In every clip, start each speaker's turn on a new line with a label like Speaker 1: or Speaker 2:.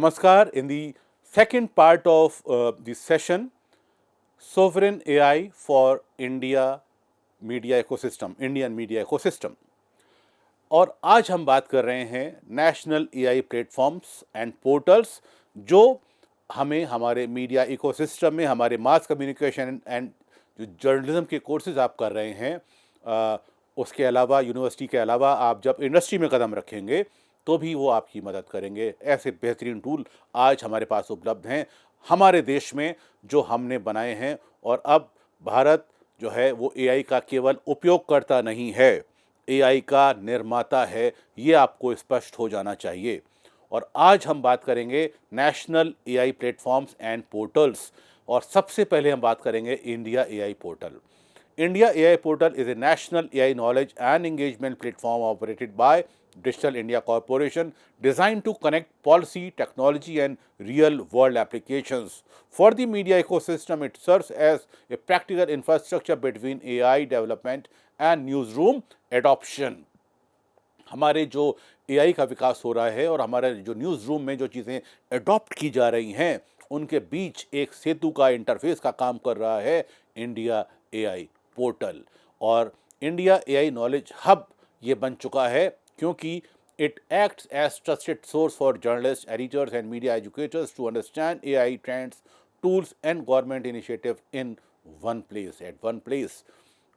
Speaker 1: Namaskar. In the second part of the session, Sovereign AI for India Media Ecosystem, Indian Media Ecosystem. और आज हम बात कर रहे हैं national AI platforms and portals जो हमें हमारे मीडिया इकोसिस्टम में हमारे मास कम्युनिकेशन एंड जो जर्नलिज्म के कोर्सेज आप कर रहे हैं उसके अलावा यूनिवर्सिटी के अलावा आप जब इंडस्ट्री में कदम रखेंगे तो भी वो आपकी मदद करेंगे। ऐसे बेहतरीन टूल आज हमारे पास उपलब्ध हैं हमारे देश में जो हमने बनाए हैं। और अब भारत जो है वो एआई का केवल उपयोगकर्ता नहीं है, एआई का निर्माता है, ये आपको स्पष्ट हो जाना चाहिए। और आज हम बात करेंगे national AI platforms and portals और सबसे पहले हम बात करेंगे India AI portal. India AI Portal is a national AI knowledge and engagement platform operated by Digital India Corporation designed to connect policy, technology, and real world applications. For the media ecosystem, it serves as a practical infrastructure between AI development and newsroom adoption. हमारे जो AI का विकास हो रहा है और हमारे जो news room में जो चीज़ें अडॉप्ट की जा रही हैं उनके बीच एक सेतु का इंटरफेस का काम कर रहा है इंडिया एआई पोर्टल। और इंडिया एआई नॉलेज हब ये बन चुका है क्योंकि it acts as trusted source for journalist, editors and media educators to understand AI trends, tools and government initiative in one place, at one place.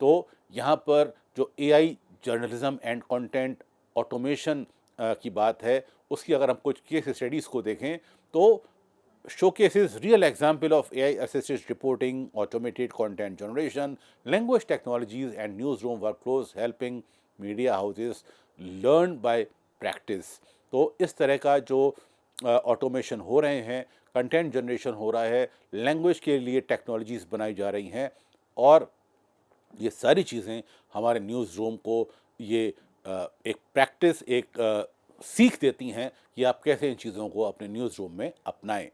Speaker 1: तो यहाँ पर जो AI journalism and content automation की बात है उसकी अगर हम कुछ केस स्टडीज़ को देखें तो showcases real example of AI assisted reporting, automated content generation, language technologies and newsroom workflows helping media houses learn by practice। तो इस तरह का जो ऑटोमेशन हो रहे हैं, कंटेंट जनरेशन हो रहा है, लैंग्वेज के लिए टेक्नोलॉजीज़ बनाई जा रही हैं और ये सारी चीज़ें हमारे न्यूज़ रूम को ये एक प्रैक्टिस, एक सीख देती हैं कि आप कैसे इन चीज़ों को अपने न्यूज़ रूम में अपनाएं।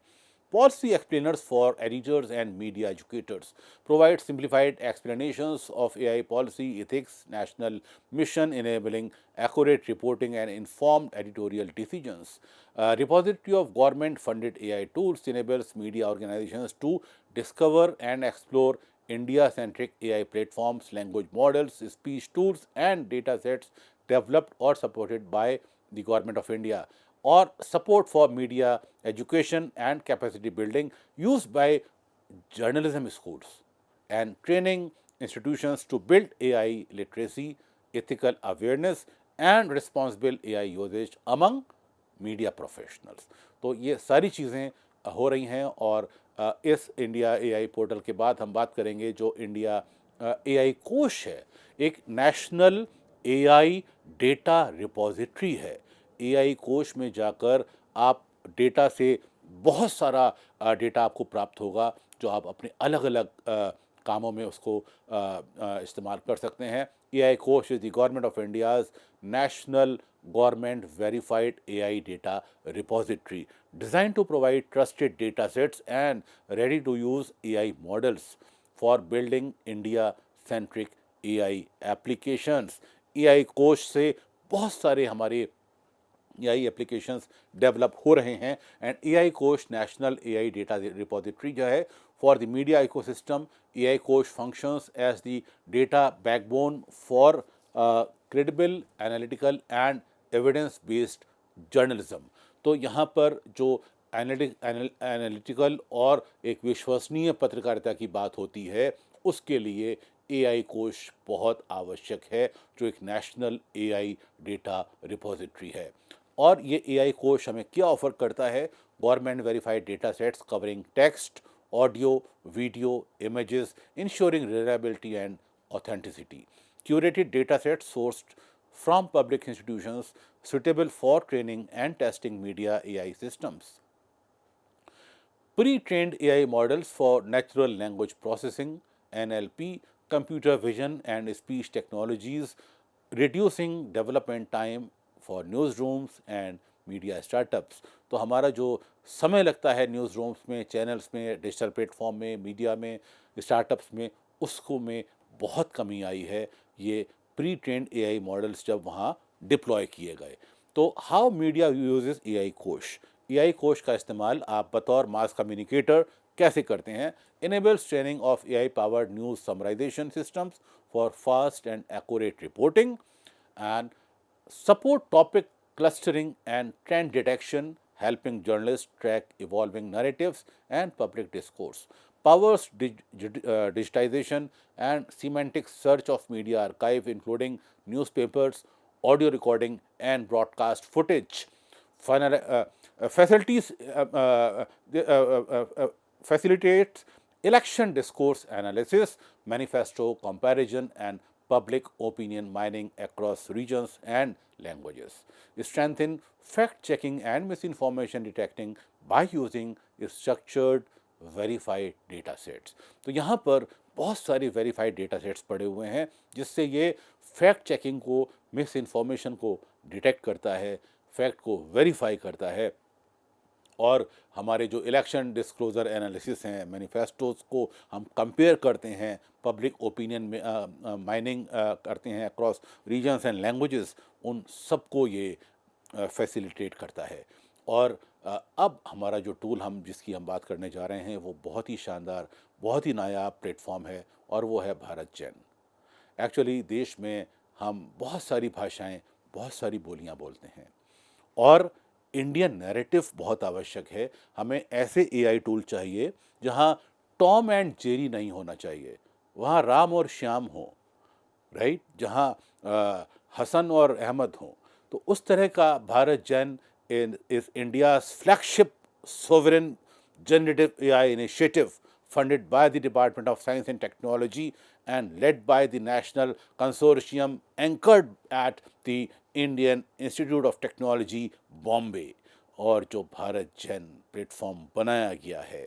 Speaker 1: Policy explainers for editors and media educators provide simplified explanations of AI policy, ethics, national mission, enabling accurate reporting and informed editorial decisions. A repository of government-funded AI tools enables media organizations to discover and explore India-centric AI platforms, language models, speech tools, and data sets developed or supported by the Government of India, or support for media education and capacity building used by journalism schools and training institutions to build AI literacy, ethical awareness, and responsible AI usage among media professionals. तो ये सारी चीज़ें हो रही हैं और इस India AI portal के बाद हम बात करेंगे जो इंडिया एआई कोश है, एक नेशनल एआई डेटा रिपॉजिटरी है। एआई कोश में जाकर आप डेटा से बहुत सारा डेटा आपको प्राप्त होगा जो आप अपने अलग अलग कामों में उसको इस्तेमाल कर सकते हैं। एआई कोश is the government of India's national government verified AI data repository designed to provide trusted data sets and ready to use AI models for building India centric AI applications। AI कोश से बहुत सारे हमारे AI applications develop हो रहे हैं and AI Kosh national AI data repository जो है for the media ecosystem. AI Kosh functions as the data backbone for credible, analytical and evidence based journalism. तो यहाँ पर जो एनालिटिकल और एक विश्वसनीय पत्रकारिता की बात होती है उसके लिए एआई कोश बहुत आवश्यक है जो एक नेशनल एआई डेटा रिपोजिटरी है। और ये एआई कोश हमें क्या ऑफर करता है? Government verified data sets covering text, audio, video, images, ensuring reliability and authenticity, curated data sets sourced from public institutions suitable for training and testing media AI systems. Pre-trained AI models for natural language processing, NLP, computer vision and speech technologies, reducing development time for newsrooms and media startups. तो हमारा जो समय लगता है news rooms में, channels में, digital platform में, media में, स्टार्टअप्स में, उसको में बहुत कमी आई है ये प्री ट्रेंड एआई मॉडल्स जब वहाँ डिप्लॉय किए गए। तो how media uses AI Kosh. AI Kosh का इस्तेमाल आप बतौर मास कम्युनिकेटर कैसे करते हैं? Enables training of AI powered news summarisation systems for fast and accurate reporting and support topic clustering and trend detection, helping journalists track evolving narratives and public discourse. Powers digitization and semantic search of media archive, including newspapers, audio recording, and broadcast footage. Final, facilities facilitates election discourse analysis, manifesto comparison, and public opinion mining across regions and languages. Strengthen fact checking and misinformation detecting by using structured verified data sets. तो यहाँ पर बहुत सारे verified data sets पड़े हुए हैं जिससे ये फैक्ट चेकिंग को, मिस इन्फॉर्मेशन को डिटेक्ट करता है, फैक्ट को वेरीफाई करता है और हमारे जो इलेक्शन डिस्क्लोजर एनालिसिस हैं, मैनिफेस्टोज को हम कंपेयर करते हैं, पब्लिक ओपिनियन में माइनिंग करते हैं अक्रॉस रीजन्स एंड लैंग्वेजेस, उन सबको ये फैसिलिटेट करता है। और अब हमारा जो टूल जिसकी हम बात करने जा रहे हैं वो बहुत ही शानदार, बहुत ही नायाब प्लेटफॉर्म है और वो है भारत जैन। एक्चुअली देश में हम बहुत सारी भाषाएं, बहुत सारी बोलियां बोलते हैं और इंडियन नैरेटिव बहुत आवश्यक है। हमें ऐसे एआई टूल चाहिए जहां टॉम एंड जेरी नहीं होना चाहिए, वहां राम और श्याम हो, राइट, जहां हसन और अहमद हों। तो उस तरह का Bharat Jain is India's flagship sovereign generative AI initiative funded by the Department of Science and Technology and led by the National Consortium anchored at the Indian Institute of Technology, Bombay। और जो भारत जैन प्लेटफॉर्म बनाया गया है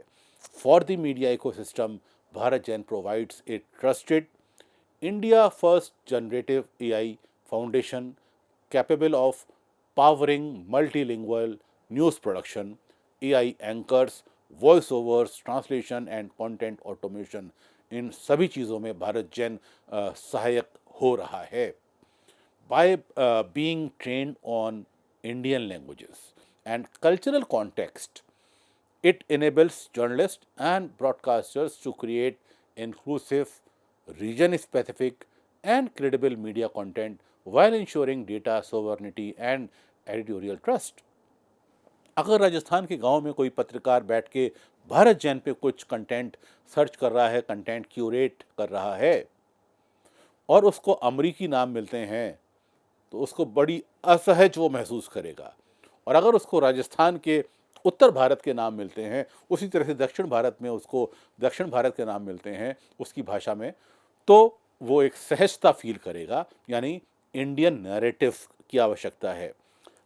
Speaker 1: for the media ecosystem, Bharat Jain provides a trusted India first generative AI foundation capable of powering multilingual news production, AI anchors, voice overs, translation and content automation. इन सभी चीज़ों में भारत जैन सहायक हो रहा है। By being trained on Indian languages and cultural context, it enables journalists and broadcasters to create inclusive, region specific, and credible media content while ensuring data sovereignty and editorial trust। अगर राजस्थान के गांव में कोई पत्रकार बैठ के भारत जैन पे कुछ कंटेंट सर्च कर रहा है, कंटेंट क्यूरेट कर रहा है और उसको अमरीकी नाम मिलते हैं तो उसको बड़ी असहज वो महसूस करेगा। और अगर उसको राजस्थान के उत्तर भारत के नाम मिलते हैं, उसी तरह से दक्षिण भारत में उसको दक्षिण भारत के नाम मिलते हैं उसकी भाषा में, तो वो एक सहजता फील करेगा। यानी इंडियन नैरेटिव की आवश्यकता है।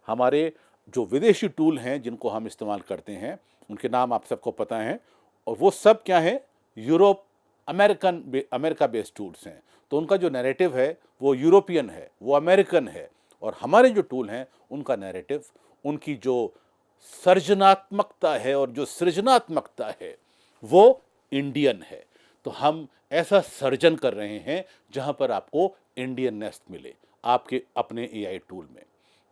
Speaker 1: हमारे जो विदेशी टूल हैं जिनको हम इस्तेमाल करते हैं उनके नाम आप सबको पता हैं और वो सब क्या है, यूरोप अमेरिका बेस्ड टूल्स हैं। तो उनका जो नैरेटिव है वो यूरोपियन है, वो अमेरिकन है। और हमारे जो टूल हैं उनका नैरेटिव, उनकी जो सर्जनात्मकता है और जो सृजनात्मकता है वो इंडियन है। तो हम ऐसा सर्जन कर रहे हैं जहां पर आपको इंडियननेस मिले आपके अपने एआई टूल में।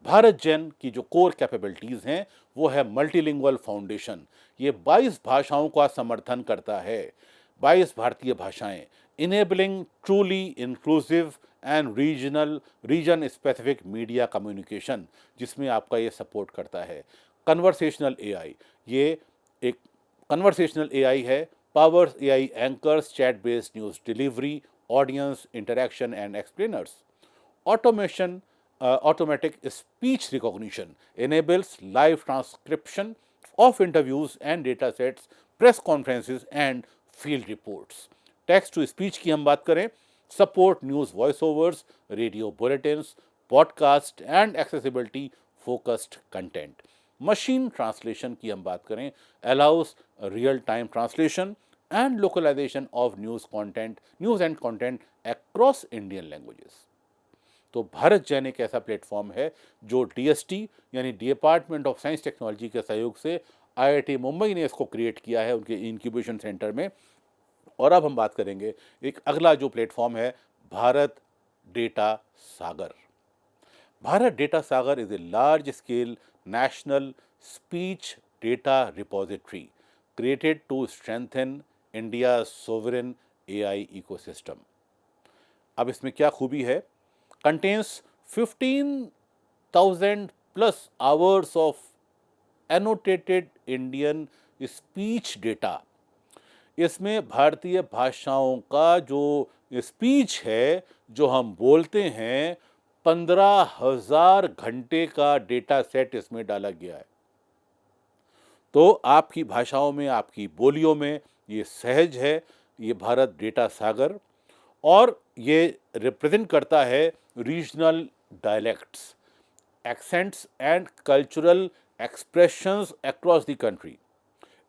Speaker 1: भारत जैन की जो कोर कैपेबिलिटीज़ हैं वो है मल्टीलिंगुअल फाउंडेशन। ये 22 भाषाओं का समर्थन करता है, 22 भारतीय भाषाएं, enabling truly inclusive and region specific media communication, जिसमें आपका ये सपोर्ट करता है। कन्वर्सेशनल एआई, ये एक कन्वर्सेशनल एआई है, powers AI anchors, chat based news delivery, audience interaction and explainers. Automation automatic speech recognition enables live transcription of interviews and data sets, press conferences and field reports। text to speech की हम बात करें, support news voice overs, radio bulletins, podcast and accessibility focused content। machine translation की हम बात करें, allows real time translation and localization of news and content across Indian languages। तो भारत जैन एक ऐसा प्लेटफॉर्म है जो डीएसटी यानी डिपार्टमेंट ऑफ साइंस टेक्नोलॉजी के सहयोग से आईआईटी मुंबई ने इसको क्रिएट किया है उनके इंक्यूबेशन सेंटर में। और अब हम बात करेंगे एक अगला जो प्लेटफॉर्म है, Bharat data Sagar. Bharat data Sagar is a large scale national speech data repository created to strengthen India's sovereign AI ecosystem. अब इसमें क्या खूबी है? Contains 15,000 plus hours of annotated Indian speech data. इसमें भारतीय भाषाओं का जो स्पीच है, जो हम बोलते हैं, 15,000 घंटे का डेटा सेट इसमें डाला गया है। तो आपकी भाषाओं में, आपकी बोलियों में ये सहज है, ये भारत डेटा सागर, और ये रिप्रेजेंट करता है regional dialects, accents and cultural expressions across the country,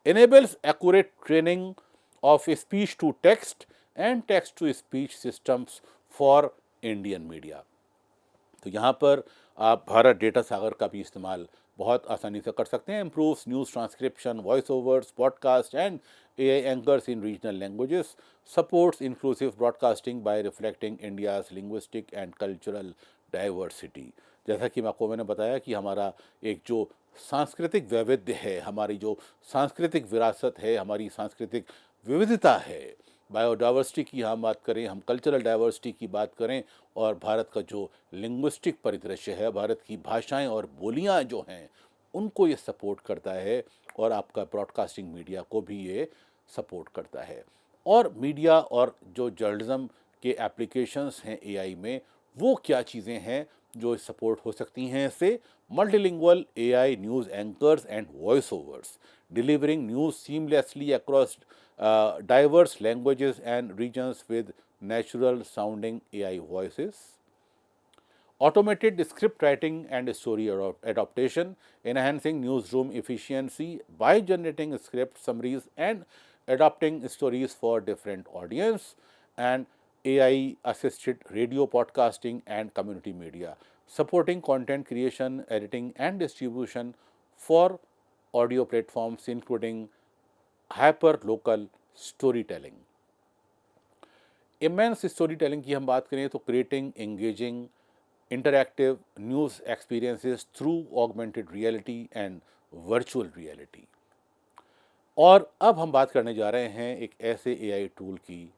Speaker 1: enables accurate training of speech to text and text to speech systems for Indian media. तो यहाँ पर आप भारत डेटा सागर का भी इस्तेमाल बहुत आसानी से कर सकते हैं. Improves news transcription, voice overs, podcast and AI anchors in regional languages, supports inclusive broadcasting by reflecting India's linguistic and cultural diversity. जैसा कि मैंने बताया कि हमारा एक जो सांस्कृतिक वैविध्य है, हमारी जो सांस्कृतिक विरासत है, हमारी सांस्कृतिक विविधता है, बायोडाइवर्सिटी की हम बात करें, हम कल्चरल डाइवर्सिटी की बात करें, और भारत का जो लिंग्विस्टिक परिदृश्य है, भारत की भाषाएं और बोलियां जो हैं, उनको ये सपोर्ट करता है, और आपका ब्रॉडकास्टिंग मीडिया को भी ये सपोर्ट करता है. और मीडिया और जो जर्नलिज्म के एप्लीकेशंस हैं AI में, वो क्या चीज़ें हैं जो सपोर्ट हो सकती हैं इससे? Multilingual AI news anchors and voice overs, delivering news seamlessly across diverse languages and regions with natural sounding AI voices. Automated script writing and story adaptation, enhancing newsroom efficiency by generating script summaries and adapting stories for different audience. And AI assisted radio podcasting and community media, supporting content creation, editing and distribution for audio platforms including hyper local storytelling. Immense story telling की हम बात करें तो creating engaging interactive news experiences through augmented reality and virtual reality. और अब हम बात करने जा रहे हैं एक ऐसे AI टूल की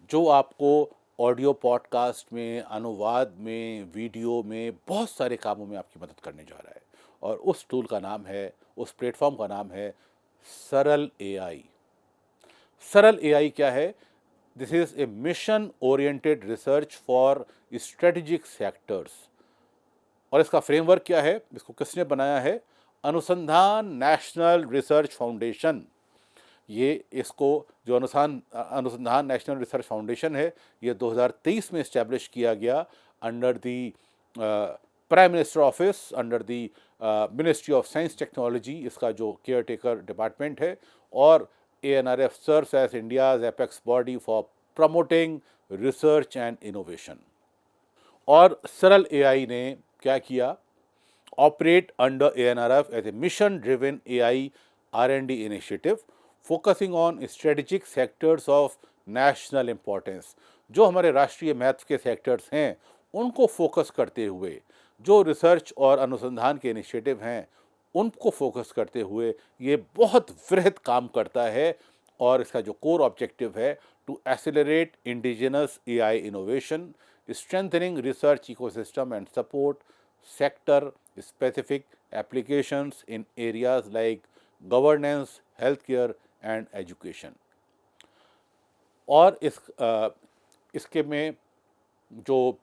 Speaker 1: जो आपको ऑडियो पॉडकास्ट में, अनुवाद में, वीडियो में, बहुत सारे कामों में आपकी मदद करने जा रहा है. और उस टूल का नाम है, उस प्लेटफॉर्म का नाम है सरल AI. सरल AI क्या है? This is a mission oriented research for strategic sectors. और इसका फ्रेमवर्क क्या है? इसको किसने बनाया है? अनुसंधान नेशनल रिसर्च फाउंडेशन. ये इसको जो अनुसंधान नेशनल रिसर्च फाउंडेशन है, ये 2023 में इस्टेब्लिश किया गया under the prime minister office, under the ministry of science technology. इसका जो केयर टेकर डिपार्टमेंट है. और ANRF serves as India's apex body for promoting research and innovation. और सरल AI ने क्या किया? Operate under ANRF as a mission-driven AI R&D initiative, focusing on strategic sectors of national importance. जो हमारे राष्ट्रीय महत्व के सेक्टर्स हैं, उनको फोकस करते हुए, जो रिसर्च और अनुसंधान के इनिशिएटिव हैं, उनको फोकस करते हुए ये बहुत वृहद काम करता है. और इसका जो कोर ऑब्जेक्टिव है, to accelerate indigenous AI innovation, strengthening research ecosystem and support sector specific applications in areas like governance, health care and education. और इसके में जो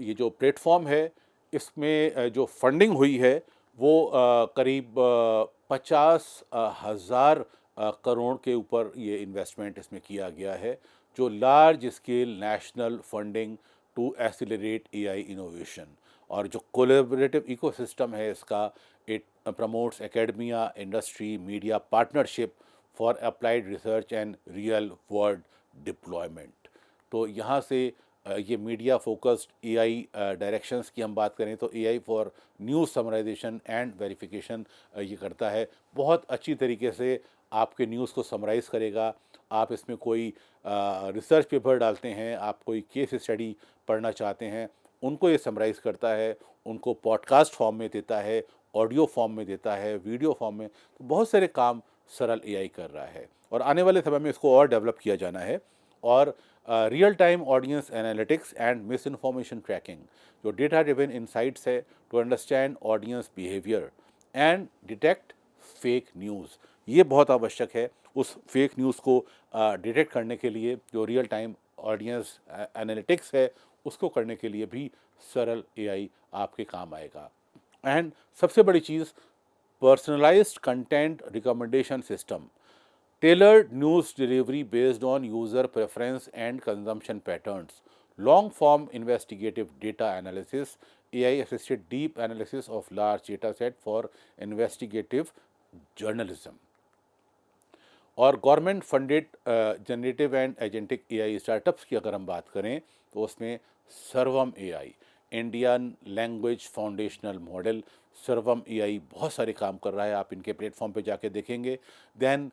Speaker 1: ये जो प्लेटफॉर्म है, इसमें जो फंडिंग हुई है वो करीब 50,000 करोड़ के ऊपर ये इन्वेस्टमेंट इसमें किया गया है, जो large scale national funding to accelerate AI innovation. और जो कोलैबोरेटिव इकोसिस्टम है इसका, it promotes academia, industry, media partnership for applied research and real world deployment. तो यहाँ से ये मीडिया फोकस्ड AI डायरेक्शंस की हम बात करें तो AI for news summarisation and verification ये करता है. बहुत अच्छी तरीके से आपके न्यूज़ को समराइज़ करेगा. आप इसमें कोई रिसर्च पेपर डालते हैं, आप कोई केस स्टडी पढ़ना चाहते हैं, उनको ये समराइज़ करता है, उनको पॉडकास्ट फॉर्म में देता है, ऑडियो फॉर्म में देता है, वीडियो फॉर्म में, तो बहुत सारे काम सरल एआई कर रहा है और आने वाले समय में इसको और डेवलप किया जाना है। और real time audience analytics and misinformation tracking, जो डेटा ड्रिवन इंसाइट्स है to understand audience behaviour and detect fake news, ये बहुत आवश्यक है। उस फेक न्यूज़ को डिटेक्ट करने के लिए जो रियल टाइम ऑडियंस एनालिटिक्स है उसको करने के लिए भी सरल एआई आपके काम आएगा। एंड सबसे बड़ी चीज़, personalised content recommendation system, tailored news delivery based on user preference and consumption patterns, long form investigative data analysis, AI assisted deep analysis of large data set for investigative journalism। और government funded generative and agentic AI startups की अगर हम बात करें तो उसमें सर्वम AI, Indian language foundational model, सर्वम एआई बहुत सारे काम कर रहा है, आप इनके प्लेटफॉर्म पे जाके देखेंगे। देन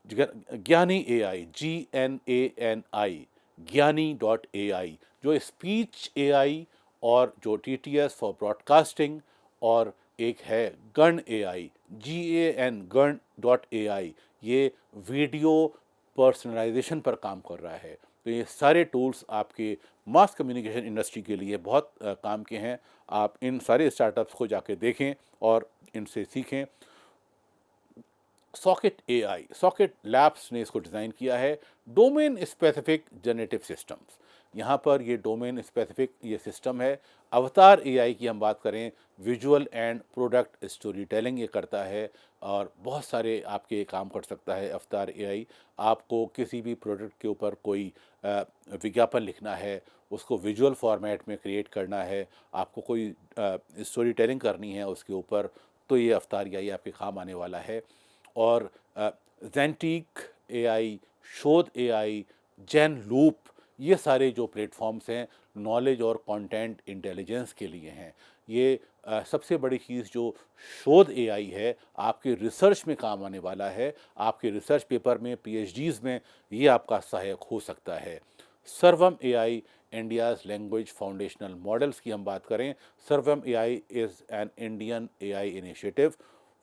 Speaker 1: ज्ञानी एआई, GNANI, ज्ञानी.ai, जो स्पीच एआई, और जो TTS फॉर ब्रॉडकास्टिंग, और एक है गण एआई, GAN गण.ai, ये वीडियो पर्सनलाइजेशन पर काम कर रहा है। तो ये सारे टूल्स आपके मास कम्युनिकेशन इंडस्ट्री के लिए बहुत काम के हैं। आप इन सारे स्टार्टअप्स को जाके देखें और इनसे सीखें। सॉकेट एआई, सॉकेट लैब्स ने इसको डिज़ाइन किया है, डोमेन स्पेसिफिक जनरेटिव सिस्टम्स। यहाँ पर ये डोमेन स्पेसिफिक ये सिस्टम है। अवतार एआई की हम बात करें, visual and product story telling ये करता है और बहुत सारे आपके काम कर सकता है अवतार एआई। आपको किसी भी प्रोडक्ट के ऊपर कोई विज्ञापन लिखना है, उसको विजुअल फॉर्मेट में क्रिएट करना है, आपको कोई स्टोरी टेलिंग करनी है उसके ऊपर, तो ये अवतार एआई आपके काम आने वाला है। और ज़ेंटिक एआई, शोध एआई, जेन लूप, ये सारे जो प्लेटफॉर्म्स हैं नॉलेज और कंटेंट इंटेलिजेंस के लिए हैं। ये सबसे बड़ी चीज़ जो शोध एआई है आपके रिसर्च में काम आने वाला है, आपके रिसर्च पेपर में, PhDs में ये आपका सहायक हो सकता है। Sarvam AI, India's language foundational models की हम बात करें, Sarvam AI is an Indian AI initiative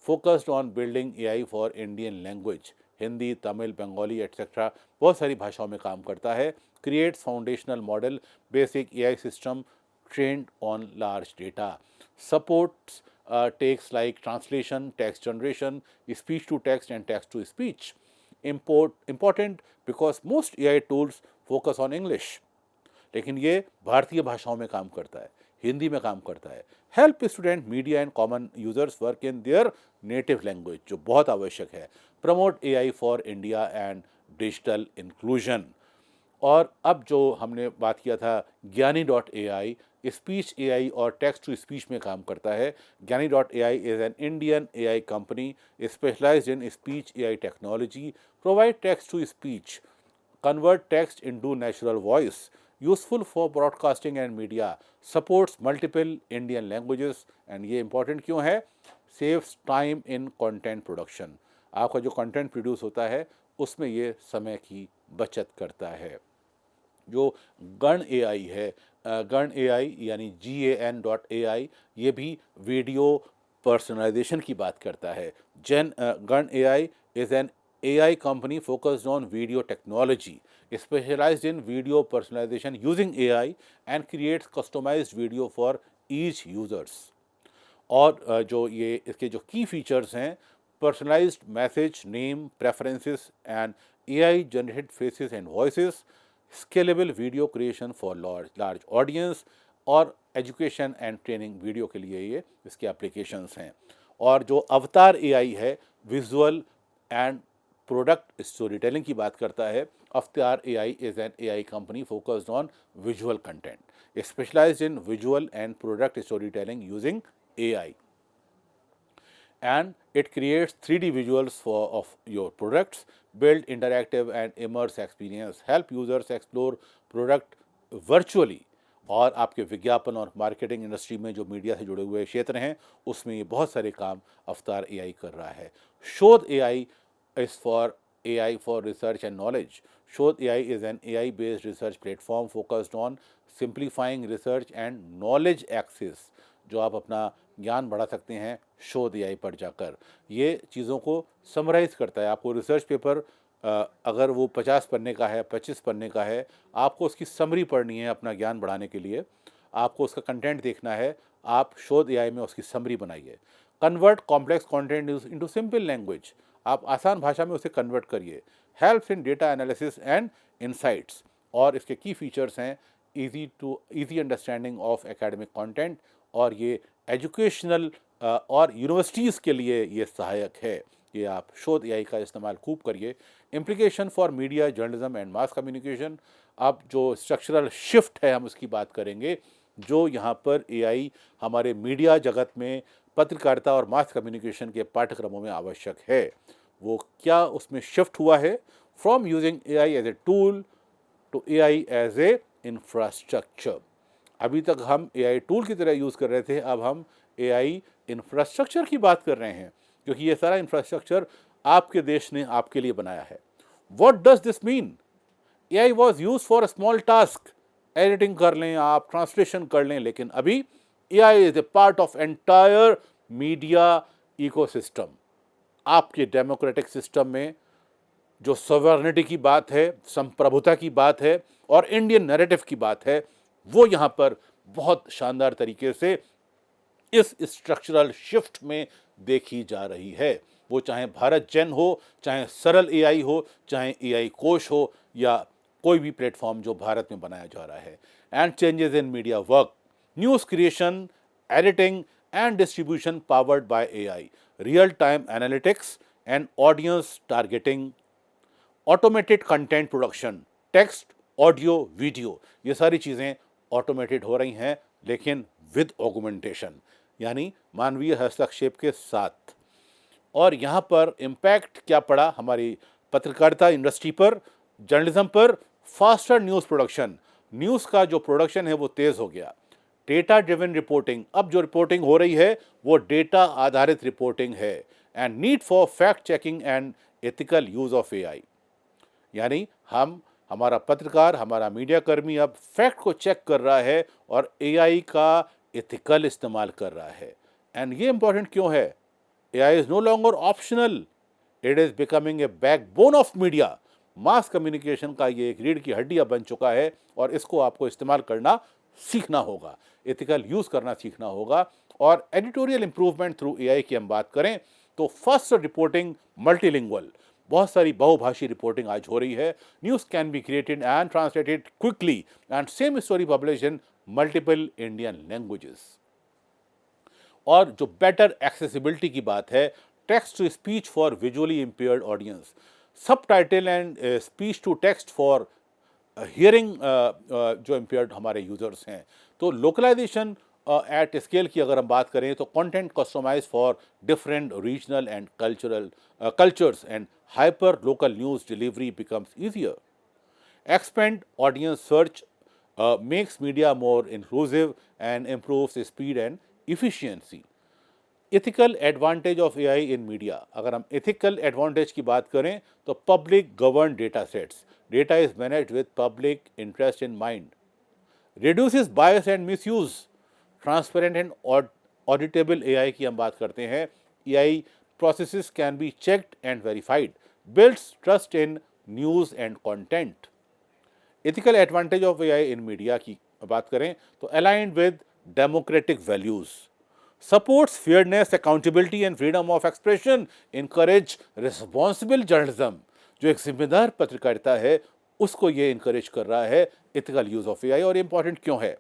Speaker 1: focused on building AI for Indian language, Hindi, Tamil, Bengali etcetera, बहुत सारी भाषाओं में काम करता है। Creates foundational model, basic AI system trained on large data, supports text like translation, text generation, speech to text and text to speech. Important because most AI tools focus on English, लेकिन ये भारतीय भाषाओं में काम करता है, हिंदी में काम करता है। Help student, media and common users work in their native language, जो बहुत आवश्यक है। Promote AI for India and digital inclusion. और अब जो हमने बात किया था ज्ञानी.ai, स्पीच एआई और टेक्स्ट टू स्पीच में काम करता है। Gnani AI is an Indian AI company specialised in speech AI technology, provide text to speech, convert text into natural voice, useful for broadcasting and media, supports multiple Indian languages, and ये important क्यों है? Saves time in content production, आपका जो content produce होता है उसमें ये समय की बचत करता है। जो गण एआई है, गण एआई यानी GAN.ai, ये भी वीडियो पर्सनलाइजेशन की बात करता है। गण AI is N AI company focused on video technology, specialized in video personalization using AI and creates customized video for each users। और जो ये इसके जो की फीचर्स हैं, personalised message, name, preferences and AI generated faces and voices, scalable video creation for large audience, और education and training video के लिए ये इसके एप्लीकेशंस हैं। और जो अवतार एआई है, visual and product story telling की बात करता है। Avataar AI is an AI company focused on visual content, specialised in visual and product story telling using AI, and it creates 3D visuals of your products, build interactive and immersive experience, help users explore product virtually। और आपके विज्ञापन और marketing industry में जो media से जुड़े हुए क्षेत्र हैं उसमें ये बहुत सारे काम अवतार एआई कर रहा है। शोध AI is for AI for research and knowledge. Shod AI is an AI-based research platform focused on simplifying research and knowledge access। जो आप अपना ज्ञान बढ़ा सकते हैं शोध एआई पर जाकर। ये चीज़ों को समराइज़ करता है। आपको रिसर्च पेपर अगर वो 50 पन्ने का है, 25 पन्ने का है, आपको उसकी समरी पढ़नी है अपना ज्ञान बढ़ाने के लिए, आपको उसका कंटेंट देखना है, आप शोध एआई में उसकी समरी बनाइए। Convert complex content into simple language, आप आसान भाषा में उसे कन्वर्ट करिए। Helps in data analysis and insights, और इसके की फीचर्स हैं easy understanding of academic content, और ये एजुकेशनल और यूनिवर्सिटीज़ के लिए ये सहायक है कि आप शोध एआई का इस्तेमाल खूब करिए। Implication for media journalism and mass communication, अब जो स्ट्रक्चरल शिफ्ट है हम उसकी बात करेंगे, जो यहाँ पर एआई हमारे मीडिया जगत में पत्रकारिता और मास कम्युनिकेशन के पाठ्यक्रमों में आवश्यक है। वो क्या उसमें शिफ्ट हुआ है, from using AI as a tool to AI as a infrastructure. अभी तक हम एआई टूल की तरह यूज़ कर रहे थे, अब हम एआई इंफ्रास्ट्रक्चर की बात कर रहे हैं, क्योंकि ये सारा इंफ्रास्ट्रक्चर आपके देश ने आपके लिए बनाया है। What does this mean? AI was use for a small task, editing कर लें आप, ट्रांसलेशन कर लें, लेकिन अभी AI is a part of entire media ecosystem. आपके डेमोक्रेटिक सिस्टम में जो सॉवरेनिटी की बात है, संप्रभुता की बात है और इंडियन नैरेटिव की बात है, वो यहाँ पर बहुत शानदार तरीके से इस स्ट्रक्चरल शिफ्ट में देखी जा रही है। वो चाहे भारत जेन हो, चाहे सरल एआई हो, चाहे एआई कोश हो, या कोई भी प्लेटफॉर्म जो भारत में बनाया जा रहा है। And changes in media work, news creation, editing and distribution powered by AI, real time analytics and audience targeting, automated content production, text, audio, video, ये सारी चीज़ें ऑटोमेटेड हो रही हैं, लेकिन विद ऑगमेंटेशन, यानी मानवीय हस्तक्षेप के साथ। और यहाँ पर इम्पैक्ट क्या पड़ा हमारी पत्रकारिता इंडस्ट्री पर, जर्नलिज्म पर? फास्टर न्यूज़ प्रोडक्शन, न्यूज़ का जो प्रोडक्शन है वो तेज़ हो गया। डेटा ड्रिवन रिपोर्टिंग, अब जो रिपोर्टिंग हो रही है वो डेटा आधारित रिपोर्टिंग है। And need for fact checking and ethical use of AI, यानी हमारा पत्रकार, हमारा मीडिया कर्मी अब फैक्ट को चेक कर रहा है और एआई का एथिकल इस्तेमाल कर रहा है। एंड ये इंपॉर्टेंट क्यों है? AI is no longer optional, it is becoming a backbone of media. Mass communication का ये एक रीढ़ की हड्डी अब बन चुका है, और इसको आपको इस्तेमाल करना सीखना होगा, एथिकल यूज़ करना सीखना होगा। और एडिटोरियल इंप्रूवमेंट थ्रू एआई की हम बात करें तो फर्स्ट रिपोर्टिंग मल्टीलिंगुअल, बहुत सारी बहुभाषी रिपोर्टिंग आज हो रही है। News can be created and translated quickly and same story publish in multiple Indian languages. और जो बेटर एक्सेसिबिलिटी की बात है, text to speech for visually impaired audience, subtitle and speech to text for hearing जो impaired हमारे users हैं। तो localisation at scale की अगर हम बात करें तो content customise for different regional and cultures and hyper local news delivery becomes easier. Expand audience search makes media more inclusive and improves speed and efficiency. Ethical advantage of AI in media, अगर हम ethical advantage की बात करें तो public governed data sets, data is managed with public interest in mind, reduces bias and misuse, transparent and auditable AI की हम बात करते हैं, AI processes can be checked and verified, builds trust in news and content. Ethical advantage of AI in media की बात करें तो aligned with democratic values, supports fairness, accountability and freedom of expression, encourage responsible journalism, जो एक जिम्मेदार पत्रकारिता है उसको ये इनकरेज कर रहा है एथिकल यूज ऑफ एआई। और इंपॉर्टेंट क्यों है?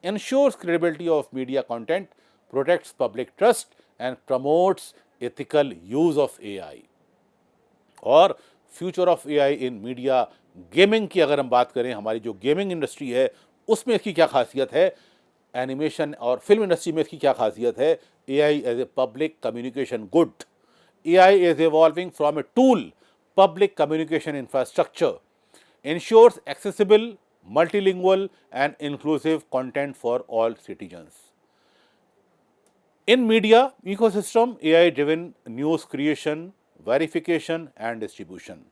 Speaker 1: Ensures credibility of media content, protects public trust and promotes ethical use of AI. और future of AI in media, gaming की अगर हम बात करें, हमारी जो गेमिंग इंडस्ट्री है उसमें इसकी क्या खासियत है, एनिमेशन और फिल्म इंडस्ट्री में इसकी क्या खासियत है? AI as a public communication good, AI is evolving from a tool, public communication infrastructure, ensures accessible, multilingual and inclusive content for all citizens. In media ecosystem, AI-driven news creation, verification and distribution,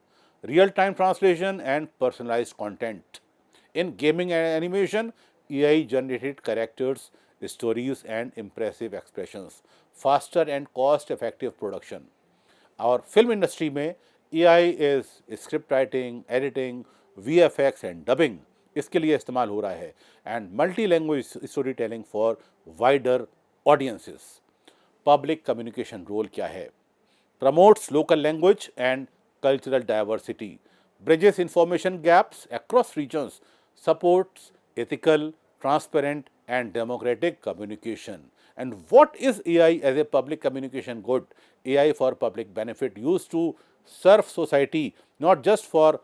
Speaker 1: real-time translation and personalized content. In gaming and animation, AI-generated characters, stories and impressive expressions, faster and cost-effective production. और film industry में AI is script writing, editing, VFX and dubbing इसके लिए इस्तेमाल हो रहा है, and multi language story telling for wider audiences. Public communication role क्या है? Promotes local language and cultural diversity, bridges information gaps across regions, supports ethical, transparent, and democratic communication. And what is AI as a public communication good? AI for public benefit, used to serve society, not just for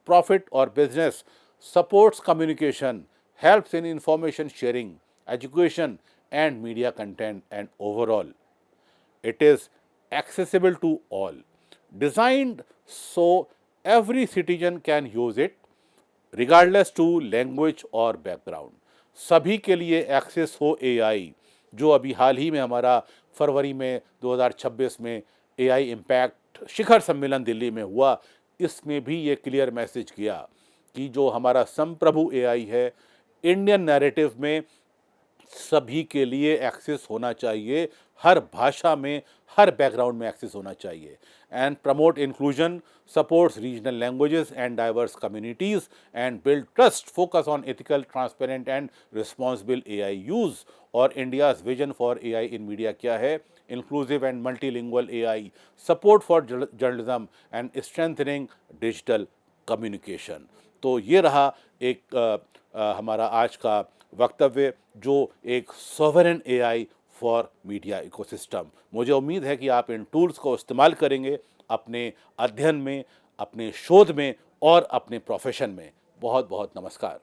Speaker 1: profit or business, supports communication, helps in information sharing, education, and media content, and overall it is accessible to all, designed so every citizen can use it regardless to language और background. सभी के लिए access हो AI, जो अभी हाल ही में हमारा फरवरी में 2026 में AI इम्पैक्ट शिखर सम्मेलन दिल्ली में हुआ, इसमें भी ये क्लियर मैसेज किया कि जो हमारा संप्रभु AI है, इंडियन नैरेटिव में सभी के लिए एक्सेस होना चाहिए, हर भाषा में, हर बैकग्राउंड में एक्सेस होना चाहिए. And promote inclusion, supports regional languages and diverse communities, and build trust, focus on ethical, transparent and responsible AI use. और India's vision for AI in media क्या है? Inclusive and multilingual AI, support for journalism and strengthening digital communication. तो ये रहा एक हमारा आज का वक्तव्य, जो एक sovereign AI for media ecosystem. मुझे उम्मीद है कि आप इन टूल्स को इस्तेमाल करेंगे अपने अध्ययन में, अपने शोध में और अपने प्रोफेशन में. बहुत बहुत नमस्कार.